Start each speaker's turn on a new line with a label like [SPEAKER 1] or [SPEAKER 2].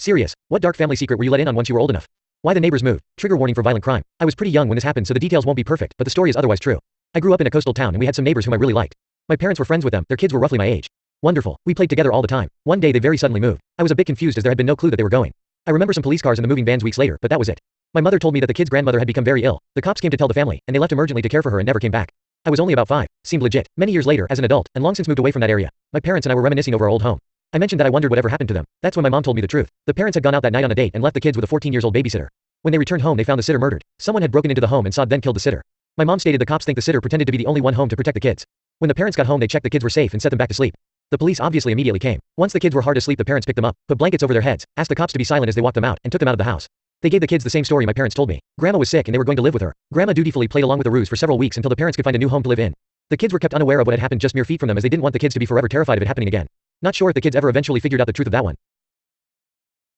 [SPEAKER 1] Serious, what dark family secret were you let in on once you were old enough? Why the neighbors moved? Trigger warning for violent crime. I was pretty young when this happened, so the details won't be perfect, but the story is otherwise true. I grew up in a coastal town and we had some neighbors whom I really liked. My parents were friends with them, their kids were roughly my age. Wonderful, we played together all the time. One day they very suddenly moved. I was a bit confused as there had been no clue that they were going. I remember some police cars in the moving vans weeks later, but that was it. My mother told me that the kid's grandmother had become very ill. The cops came to tell the family, and they left emergently to care for her and never came back. I was only about 5. Seemed legit. Many years later, as an adult, and long since moved away from that area, my parents and I were reminiscing over our old home. I mentioned that I wondered whatever happened to them. That's when my mom told me the truth. The parents had gone out that night on a date and left the kids with a 14-year-old babysitter. When they returned home they found the sitter murdered. Someone had broken into the home and then killed the sitter. My mom stated the cops think the sitter pretended to be the only one home to protect the kids. When the parents got home they checked the kids were safe and set them back to sleep. The police obviously immediately came. Once the kids were hard asleep the parents picked them up, put blankets over their heads, asked the cops to be silent as they walked them out, and took them out of the house. They gave the kids the same story my parents told me. Grandma was sick and they were going to live with her. Grandma dutifully played along with the ruse for several weeks until the parents could find a new home to live in. The kids were kept unaware of what had happened just mere feet from them as they didn't want the kids to be forever terrified of it happening again. Not sure if the kids ever eventually figured out the truth of that one.